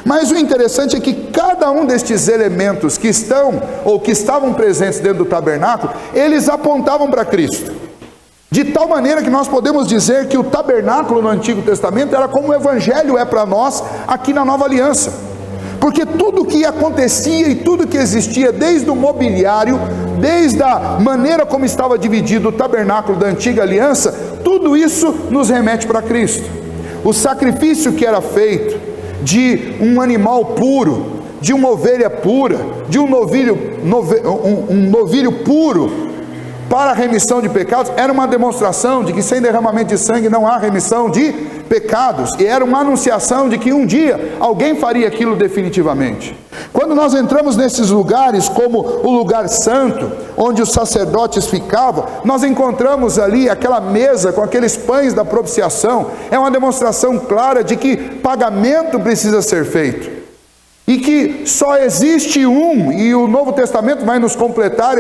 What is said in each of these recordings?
Mas o interessante é que cada um destes elementos que estão, ou que estavam presentes dentro do tabernáculo, eles apontavam para Cristo. De tal maneira que nós podemos dizer que o tabernáculo no Antigo Testamento era como o Evangelho é para nós aqui na Nova Aliança. Porque tudo que acontecia e tudo que existia, desde o mobiliário, desde a maneira como estava dividido o tabernáculo da Antiga Aliança, tudo isso nos remete para Cristo. O sacrifício que era feito de um animal puro, de uma ovelha pura, de um novilho puro, para a remissão de pecados, era uma demonstração de que sem derramamento de sangue não há remissão de pecados, e era uma anunciação de que um dia alguém faria aquilo definitivamente. Quando nós entramos nesses lugares, como o lugar santo, onde os sacerdotes ficavam, nós encontramos ali aquela mesa com aqueles pães da propiciação. É uma demonstração clara de que pagamento precisa ser feito, e que só existe um, e o Novo Testamento vai nos completar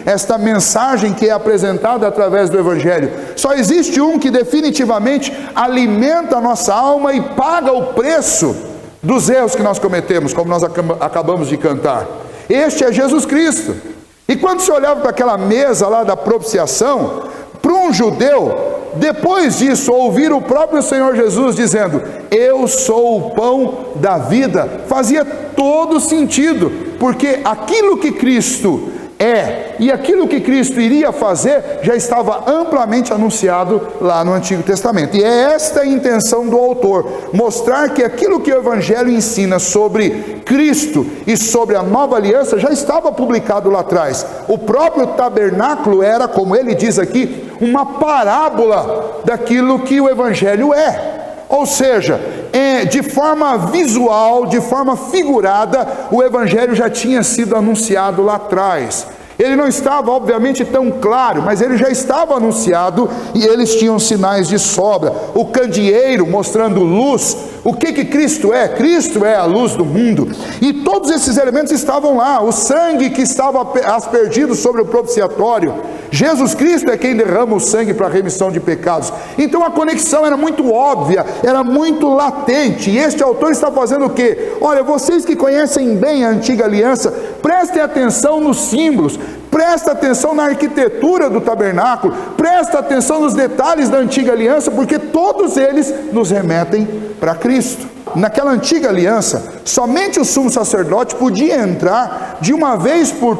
esta mensagem que é apresentada através do Evangelho. Só existe um que definitivamente alimenta a nossa alma e paga o preço dos erros que nós cometemos, como nós acabamos de cantar. Este é Jesus Cristo. E quando se olhava para aquela mesa lá da propiciação, para um judeu, depois disso, ouvir o próprio Senhor Jesus dizendo: eu sou o pão da vida, fazia todo sentido, porque aquilo que Cristo é e aquilo que Cristo iria fazer já estava amplamente anunciado lá no Antigo Testamento. E é esta a intenção do autor, mostrar que aquilo que o Evangelho ensina sobre Cristo e sobre a nova aliança já estava publicado lá atrás. O próprio tabernáculo era, como ele diz aqui, uma parábola daquilo que o Evangelho é. Ou seja, de forma visual, de forma figurada, o Evangelho já tinha sido anunciado lá atrás. Ele não estava, obviamente, tão claro, mas ele já estava anunciado e eles tinham sinais de sobra. O candeeiro mostrando luz. O que Cristo é? Cristo é a luz do mundo. E todos esses elementos estavam lá. O sangue que estava aspergido sobre o propiciatório. Jesus Cristo é quem derrama o sangue para a remissão de pecados. Então a conexão era muito óbvia, era muito latente. E este autor está fazendo o quê? Olha, vocês que conhecem bem a antiga aliança, prestem atenção nos símbolos, presta atenção na arquitetura do tabernáculo, presta atenção nos detalhes da antiga aliança, porque todos eles nos remetem para Cristo. Naquela antiga aliança, somente o sumo sacerdote podia entrar de uma vez por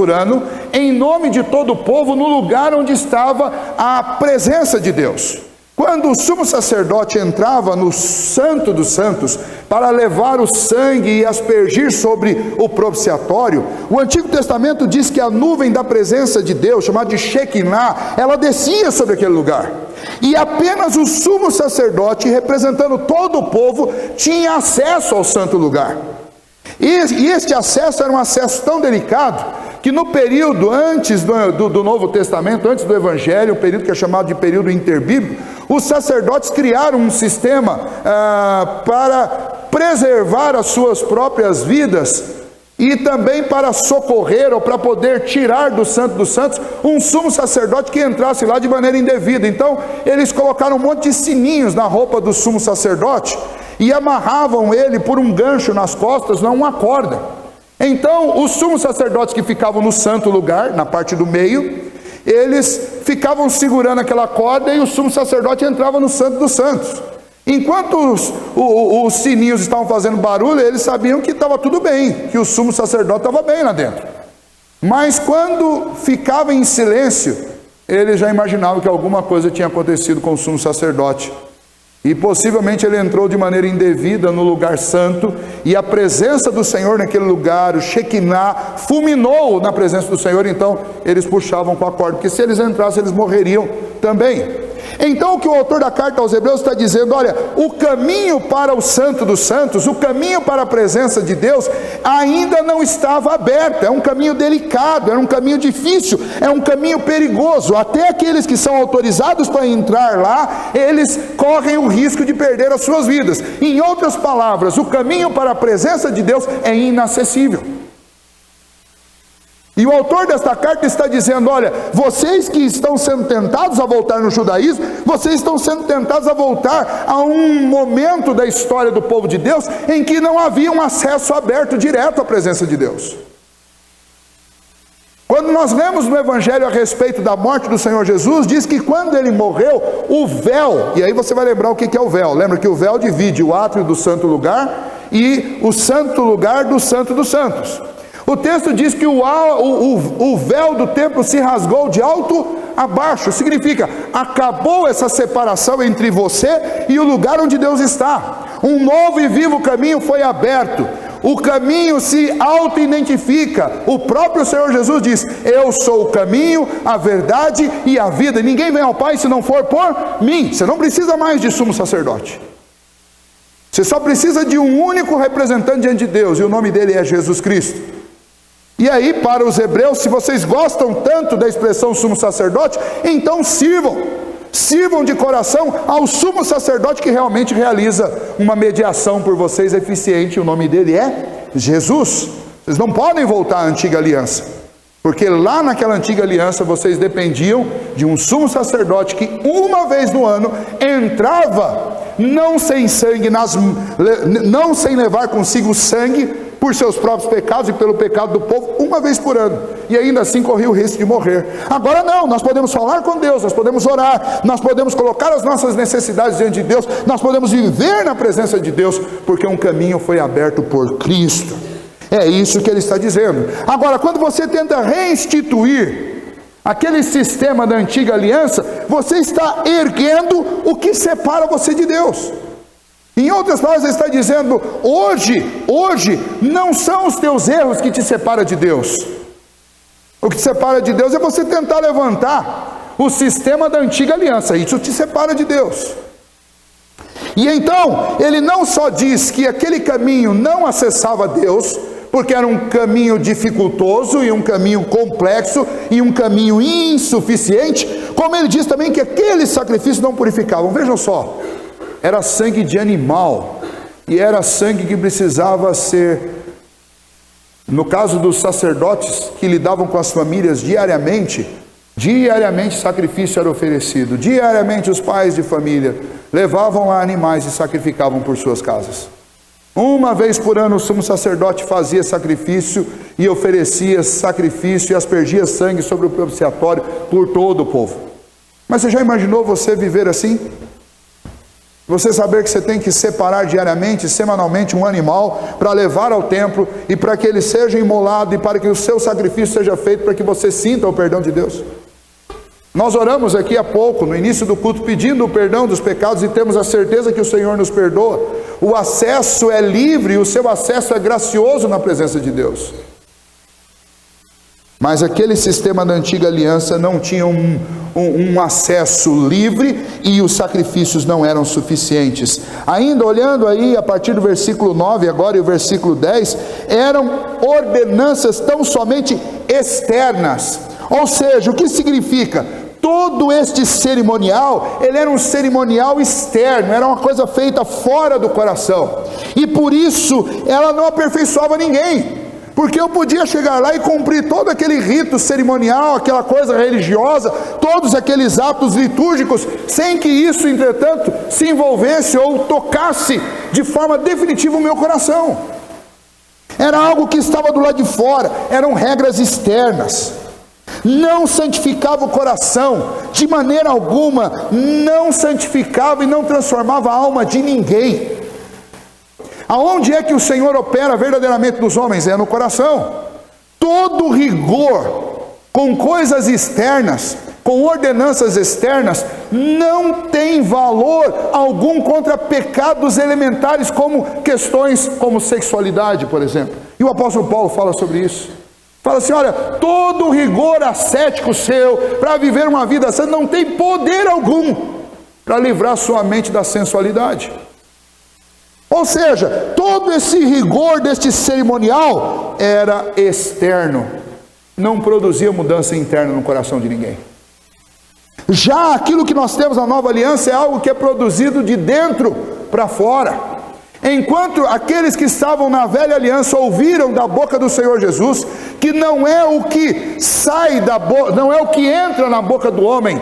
ano, em nome de todo o povo, no lugar onde estava a presença de Deus. Quando o sumo sacerdote entrava no Santo dos Santos para levar o sangue e aspergir sobre o propiciatório, o Antigo Testamento diz que a nuvem da presença de Deus, chamada de Shekinah, ela descia sobre aquele lugar. E apenas o sumo sacerdote, representando todo o povo, tinha acesso ao santo lugar. E este acesso era um acesso tão delicado, que no período antes do Novo Testamento, antes do Evangelho, o período que é chamado de período interbíblico, os sacerdotes criaram um sistema para preservar as suas próprias vidas e também para socorrer ou para poder tirar do Santo dos Santos um sumo sacerdote que entrasse lá de maneira indevida. Então eles colocaram um monte de sininhos na roupa do sumo sacerdote e amarravam ele por um gancho nas costas, não uma corda. Então os sumos sacerdotes que ficavam no santo lugar, na parte do meio, eles ficavam segurando aquela corda e o sumo sacerdote entrava no Santo dos Santos. Enquanto os sininhos estavam fazendo barulho, eles sabiam que estava tudo bem, que o sumo sacerdote estava bem lá dentro. Mas quando ficava em silêncio, eles já imaginavam que alguma coisa tinha acontecido com o sumo sacerdote. E possivelmente ele entrou de maneira indevida no lugar santo, e a presença do Senhor naquele lugar, o Shekinah, fulminou na presença do Senhor. Então eles puxavam com a corda, porque se eles entrassem eles morreriam também. Então o que o autor da carta aos Hebreus está dizendo: olha, o caminho para o Santo dos Santos, o caminho para a presença de Deus ainda não estava aberto. É um caminho delicado, é um caminho difícil, é um caminho perigoso. Até aqueles que são autorizados para entrar lá, eles correm o risco de perder as suas vidas. Em outras palavras, o caminho para a presença de Deus é inacessível. E o autor desta carta está dizendo: olha, vocês que estão sendo tentados a voltar no judaísmo, vocês estão sendo tentados a voltar a um momento da história do povo de Deus em que não havia um acesso aberto direto à presença de Deus. Quando nós lemos no Evangelho a respeito da morte do Senhor Jesus, diz que quando ele morreu, o véu, e aí você vai lembrar o que é o véu. Lembra que o véu divide o átrio do santo lugar e o santo lugar do santo dos santos. O texto diz que o véu do templo se rasgou de alto a baixo. Significa, acabou essa separação entre você e o lugar onde Deus está. Um novo e vivo caminho foi aberto. O caminho se auto-identifica. O próprio Senhor Jesus diz: eu sou o caminho, a verdade e a vida. Ninguém vem ao Pai se não for por mim. Você não precisa mais de sumo sacerdote. Você só precisa de um único representante diante de Deus, e o nome dele é Jesus Cristo. E aí, para os hebreus, se vocês gostam tanto da expressão sumo sacerdote, então sirvam de coração ao sumo sacerdote que realmente realiza uma mediação por vocês eficiente. O nome dele é Jesus. Vocês não podem voltar à antiga aliança, porque lá naquela antiga aliança vocês dependiam de um sumo sacerdote que uma vez no ano entrava, não sem sangue, não sem levar consigo sangue por seus próprios pecados e pelo pecado do povo, uma vez por ano, e ainda assim corria o risco de morrer. Agora não, nós podemos falar com Deus, nós podemos orar, nós podemos colocar as nossas necessidades diante de Deus, nós podemos viver na presença de Deus, porque um caminho foi aberto por Cristo. É isso que ele está dizendo. Agora, quando você tenta reinstituir aquele sistema da antiga aliança, você está erguendo o que separa você de Deus. Em outras palavras, ele está dizendo: hoje não são os teus erros que te separam de Deus. O que te separa de Deus é você tentar levantar o sistema da antiga aliança. Isso te separa de Deus. E então, ele não só diz que aquele caminho não acessava Deus, porque era um caminho dificultoso e um caminho complexo e um caminho insuficiente, como ele diz também que aqueles sacrifícios não purificavam. Vejam só, era sangue de animal, e era sangue que precisava ser, no caso dos sacerdotes que lidavam com as famílias diariamente sacrifício era oferecido, diariamente os pais de família levavam lá animais e sacrificavam por suas casas. Uma vez por ano o sumo sacerdote fazia sacrifício e oferecia sacrifício e aspergia sangue sobre o propiciatório por todo o povo. Mas você já imaginou você viver assim? Você saber que você tem que separar diariamente, semanalmente um animal para levar ao templo e para que ele seja imolado e para que o seu sacrifício seja feito para que você sinta o perdão de Deus. Nós oramos aqui há pouco, no início do culto, pedindo o perdão dos pecados e temos a certeza que o Senhor nos perdoa. O acesso é livre e o seu acesso é gracioso na presença de Deus. Mas aquele sistema da antiga aliança não tinha um acesso livre e os sacrifícios não eram suficientes. Ainda olhando aí a partir do versículo 9 agora e o versículo 10, eram ordenanças tão somente externas. Ou seja, o que significa? Todo este cerimonial, ele era um cerimonial externo, era uma coisa feita fora do coração. E por isso ela não aperfeiçoava ninguém. Porque eu podia chegar lá e cumprir todo aquele rito cerimonial, aquela coisa religiosa, todos aqueles atos litúrgicos, sem que isso, entretanto, se envolvesse ou tocasse de forma definitiva o meu coração. Era algo que estava do lado de fora, eram regras externas. Não santificava o coração, de maneira alguma, não santificava e não transformava a alma de ninguém. Aonde é que o Senhor opera verdadeiramente nos homens? É no coração. Todo rigor com coisas externas, com ordenanças externas, não tem valor algum contra pecados elementares, como questões como sexualidade, por exemplo. E o apóstolo Paulo fala sobre isso. Fala assim: olha, todo rigor ascético seu para viver uma vida santa não tem poder algum para livrar sua mente da sensualidade. Ou seja, todo esse rigor deste cerimonial era externo, não produzia mudança interna no coração de ninguém. Já aquilo que nós temos na nova aliança é algo que é produzido de dentro para fora. Enquanto aqueles que estavam na velha aliança ouviram da boca do Senhor Jesus que não é o que sai da boca, não é o que entra na boca do homem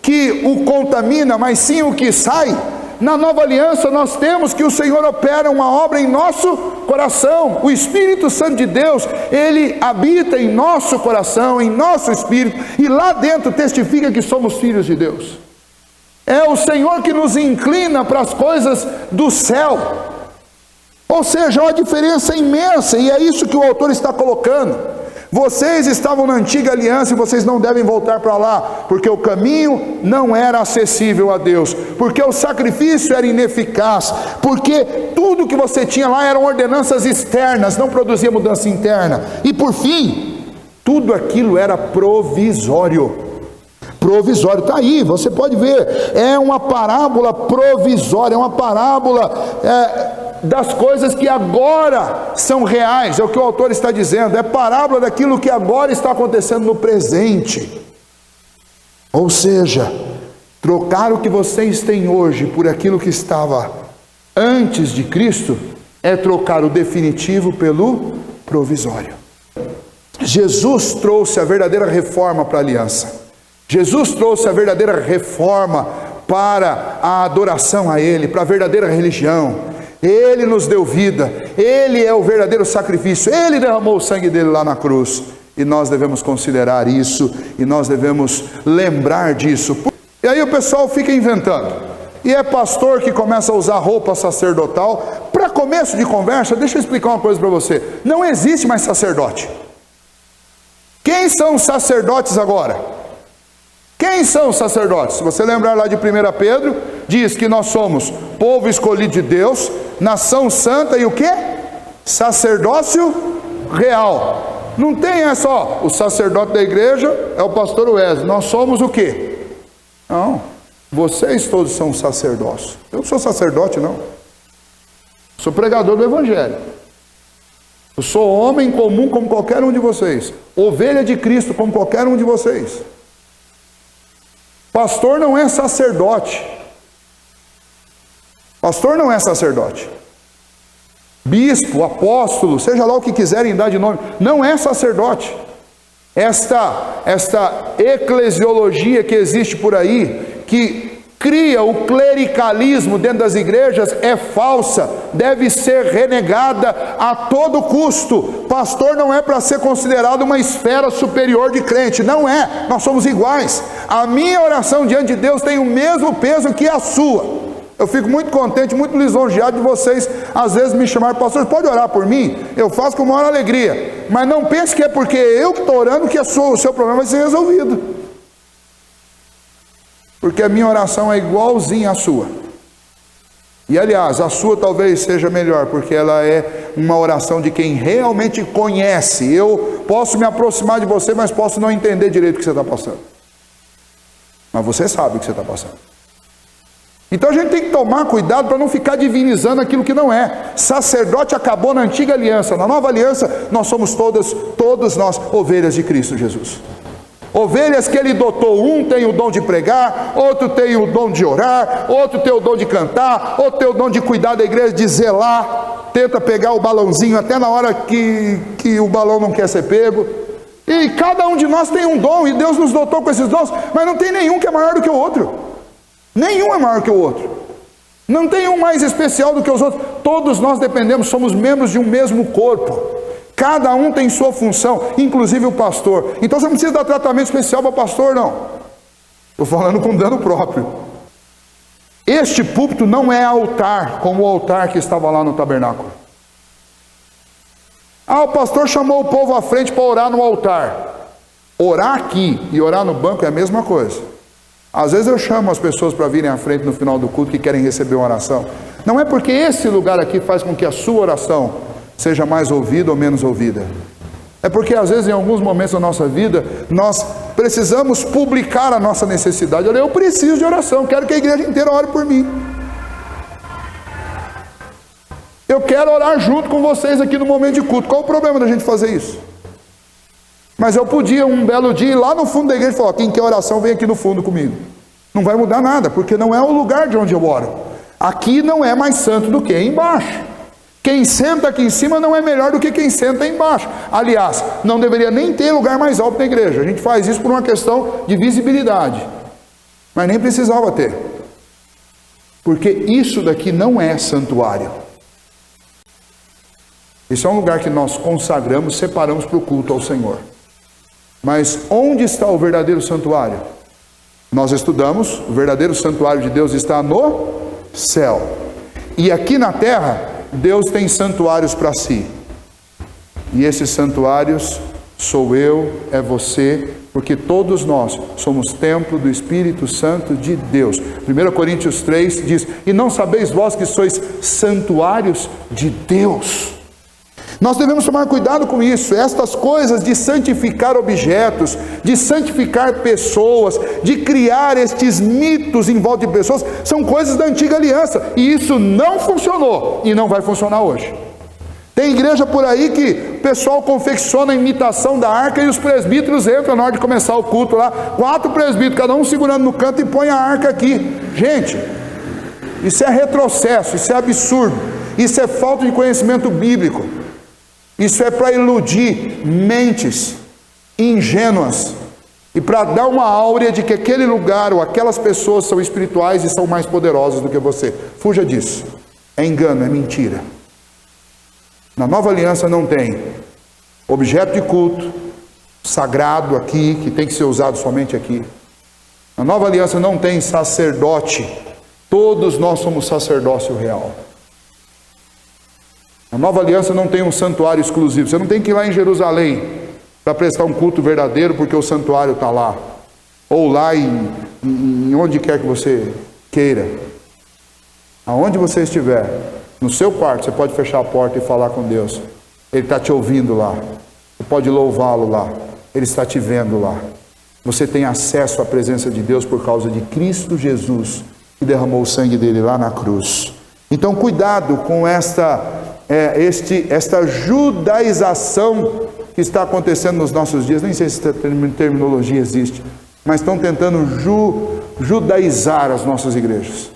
que o contamina, mas sim o que sai. Na nova aliança nós temos que o Senhor opera uma obra em nosso coração. O Espírito Santo de Deus, ele habita em nosso coração, em nosso espírito, e lá dentro testifica que somos filhos de Deus. É o Senhor que nos inclina para as coisas do céu. Ou seja, uma diferença imensa, e é isso que o autor está colocando. Vocês estavam na antiga aliança e vocês não devem voltar para lá, porque o caminho não era acessível a Deus, porque o sacrifício era ineficaz, porque tudo que você tinha lá eram ordenanças externas, não produzia mudança interna, e por fim, tudo aquilo era provisório. Provisório, está aí, você pode ver, é uma parábola provisória, é uma parábola das coisas que agora são reais, é o que o autor está dizendo, é parábola daquilo que agora está acontecendo no presente. Ou seja, trocar o que vocês têm hoje por aquilo que estava antes de Cristo, é trocar o definitivo pelo provisório. Jesus trouxe a verdadeira reforma para a aliança. Jesus trouxe a verdadeira reforma para a adoração a Ele, para a verdadeira religião. Ele nos deu vida, Ele é o verdadeiro sacrifício, Ele derramou o sangue dele lá na cruz, e nós devemos considerar isso, e nós devemos lembrar disso. E aí o pessoal fica inventando, e é pastor que começa a usar roupa sacerdotal. Para começo de conversa, deixa eu explicar uma coisa para você: não existe mais sacerdote. Quem são os sacerdotes agora? Quem são os sacerdotes? Se você lembrar lá de 1 Pedro, diz que nós somos povo escolhido de Deus, nação santa e o quê? Sacerdócio real. Não tem só o sacerdote da igreja, é o pastor Wesley. Nós somos o quê? Não, vocês todos são sacerdócio. Eu não sou sacerdote, não. Sou pregador do evangelho. Eu sou homem comum como qualquer um de vocês, ovelha de Cristo como qualquer um de vocês. Pastor não é sacerdote. Pastor não é sacerdote. Bispo, apóstolo, seja lá o que quiserem dar de nome, não é sacerdote. Esta eclesiologia que existe por aí, que cria o clericalismo dentro das igrejas, é falsa, deve ser renegada a todo custo. Pastor não é para ser considerado uma esfera superior de crente, não é, nós somos iguais. A minha oração diante de Deus tem o mesmo peso que a sua. Eu fico muito contente, muito lisonjeado de vocês às vezes me chamar, pastor, pode orar por mim? Eu faço com maior alegria, mas não pense que é porque eu que estou orando que o seu problema vai ser resolvido. Porque a minha oração é igualzinha à sua. E aliás, a sua talvez seja melhor, porque ela é uma oração de quem realmente conhece. Eu posso me aproximar de você, mas posso não entender direito o que você está passando. Mas você sabe o que você está passando. Então a gente tem que tomar cuidado para não ficar divinizando aquilo que não é. Sacerdote acabou na antiga aliança. Na nova aliança, nós somos todos nós ovelhas de Cristo Jesus. Ovelhas que ele dotou, um tem o dom de pregar, outro tem o dom de orar, outro tem o dom de cantar, outro tem o dom de cuidar da igreja, de zelar, tenta pegar o balãozinho até na hora que o balão não quer ser pego. E cada um de nós tem um dom, e Deus nos dotou com esses dons, mas não tem nenhum que é maior do que o outro. Nenhum é maior que o outro. Não tem um mais especial do que os outros. Todos nós dependemos, somos membros de um mesmo corpo. Cada um tem sua função, inclusive o pastor. Então você não precisa dar tratamento especial para pastor, não. Estou falando com dano próprio. Este púlpito não é altar, como o altar que estava lá no tabernáculo. O pastor chamou o povo à frente para orar no altar. Orar aqui e orar no banco é a mesma coisa. Às vezes eu chamo as pessoas para virem à frente no final do culto que querem receber uma oração. Não é porque esse lugar aqui faz com que a sua oração seja mais ouvida ou menos ouvida. É porque às vezes em alguns momentos da nossa vida nós precisamos publicar a nossa necessidade. Olha, eu preciso de oração, quero que a igreja inteira ore por mim. Eu quero orar junto com vocês aqui no momento de culto. Qual o problema da gente fazer isso? Mas eu podia um belo dia ir lá no fundo da igreja e falar: quem quer oração vem aqui no fundo comigo. Não vai mudar nada, porque não é o lugar de onde eu oro. Aqui não é mais santo do que embaixo. Quem senta aqui em cima não é melhor do que quem senta aí embaixo. Aliás, não deveria nem ter lugar mais alto na igreja. A gente faz isso por uma questão de visibilidade. Mas nem precisava ter. Porque isso daqui não é santuário. Isso é um lugar que nós consagramos, separamos para o culto ao Senhor. Mas onde está o verdadeiro santuário? Nós estudamos, o verdadeiro santuário de Deus está no céu. E aqui na terra, Deus tem santuários para si. E esses santuários sou eu, é você, porque todos nós somos templo do Espírito Santo de Deus. 1 Coríntios 3 diz: e não sabeis vós que sois santuários de Deus. Nós devemos tomar cuidado com isso. Estas coisas de santificar objetos, de santificar pessoas, de criar estes mitos em volta de pessoas, são coisas da antiga aliança, e isso não funcionou e não vai funcionar hoje. Tem igreja por aí que o pessoal confecciona a imitação da arca e os presbíteros entram na hora de começar o culto lá, 4 presbíteros, cada um segurando no canto, e põe a arca aqui. Gente, isso é retrocesso, isso é absurdo, isso é falta de conhecimento bíblico. Isso é para iludir mentes ingênuas e para dar uma áurea de que aquele lugar ou aquelas pessoas são espirituais e são mais poderosas do que você. Fuja disso. É engano, é mentira. Na nova aliança não tem objeto de culto sagrado aqui, que tem que ser usado somente aqui. Na nova aliança não tem sacerdote. Todos nós somos sacerdócio real. A nova aliança não tem um santuário exclusivo. Você não tem que ir lá em Jerusalém para prestar um culto verdadeiro porque o santuário está lá. Ou lá em onde quer que você queira. Aonde você estiver, no seu quarto, você pode fechar a porta e falar com Deus. Ele está te ouvindo lá. Você pode louvá-lo lá. Ele está te vendo lá. Você tem acesso à presença de Deus por causa de Cristo Jesus, que derramou o sangue dele lá na cruz. Então cuidado com esta judaização que está acontecendo nos nossos dias. Nem sei se essa terminologia existe, mas estão tentando judaizar as nossas igrejas.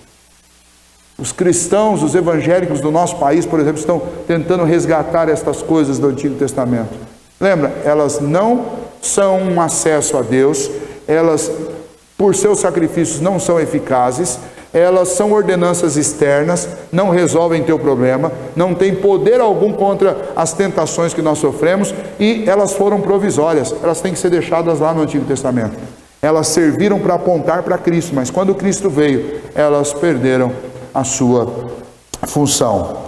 Os cristãos, os evangélicos do nosso país, por exemplo, estão tentando resgatar estas coisas do Antigo Testamento. Lembra? Elas não são um acesso a Deus, elas, por seus sacrifícios, não são eficazes, elas são ordenanças externas, não resolvem teu problema, não tem poder algum contra as tentações que nós sofremos, e elas foram provisórias, elas têm que ser deixadas lá no Antigo Testamento. Elas serviram para apontar para Cristo, mas quando Cristo veio, elas perderam a sua função.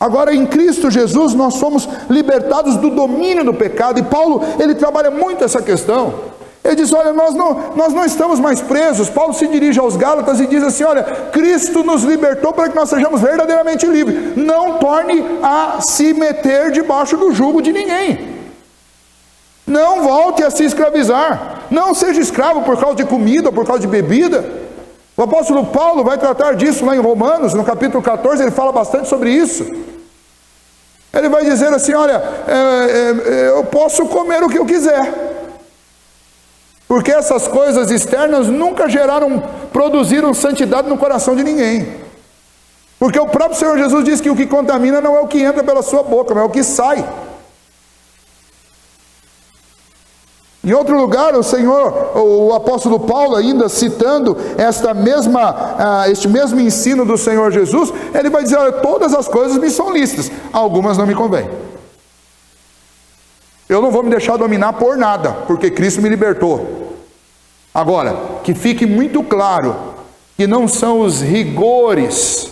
Agora, em Cristo Jesus, nós somos libertados do domínio do pecado, e Paulo, ele trabalha muito essa questão. Ele diz, olha, nós não estamos mais presos. Paulo se dirige aos Gálatas e diz assim, olha, Cristo nos libertou para que nós sejamos verdadeiramente livres. Não torne a se meter debaixo do jugo de ninguém. Não volte a se escravizar. Não seja escravo por causa de comida ou por causa de bebida. O apóstolo Paulo vai tratar disso lá em Romanos, no capítulo 14, ele fala bastante sobre isso. Ele vai dizer assim, olha, eu posso comer o que eu quiser. Porque essas coisas externas nunca produziram santidade no coração de ninguém. Porque o próprio Senhor Jesus diz que o que contamina não é o que entra pela sua boca, mas é o que sai. Em outro lugar, o apóstolo Paulo, ainda citando este mesmo ensino do Senhor Jesus, ele vai dizer, olha, todas as coisas me são lícitas, algumas não me convêm. Eu não vou me deixar dominar por nada, porque Cristo me libertou. Agora, que fique muito claro que não são os rigores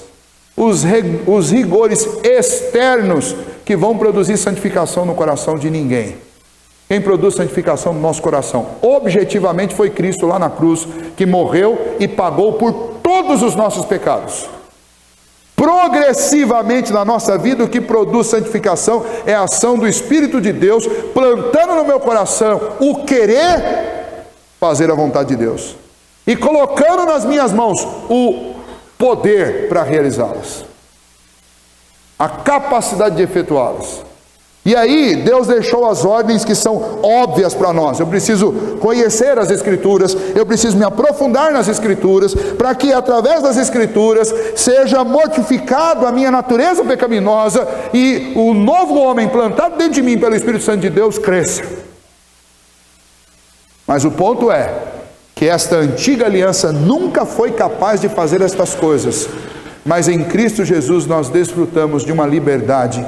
externos que vão produzir santificação no coração de ninguém. Quem produz santificação no nosso coração, objetivamente, foi Cristo lá na cruz, que morreu e pagou por todos os nossos pecados. Progressivamente na nossa vida, o que produz santificação é a ação do Espírito de Deus, plantando no meu coração o querer fazer a vontade de Deus, e colocando nas minhas mãos o poder para realizá-las, a capacidade de efetuá-las. E aí, Deus deixou as ordens que são óbvias para nós. Eu preciso conhecer as Escrituras, eu preciso me aprofundar nas Escrituras, para que através das Escrituras seja mortificado a minha natureza pecaminosa e o novo homem plantado dentro de mim pelo Espírito Santo de Deus cresça. Mas o ponto é que esta antiga aliança nunca foi capaz de fazer estas coisas, mas em Cristo Jesus nós desfrutamos de uma liberdade,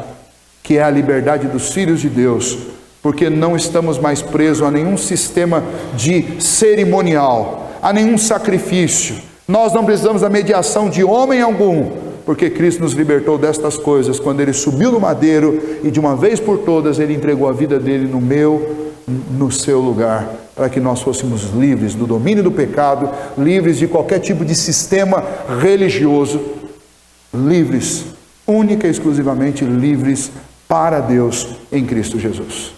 que é a liberdade dos filhos de Deus, porque não estamos mais presos a nenhum sistema de cerimonial, a nenhum sacrifício. Nós não precisamos da mediação de homem algum, porque Cristo nos libertou destas coisas, quando Ele subiu no madeiro, e de uma vez por todas Ele entregou a vida dEle no seu lugar, para que nós fôssemos livres do domínio do pecado, livres de qualquer tipo de sistema religioso, livres, única e exclusivamente livres para Deus em Cristo Jesus.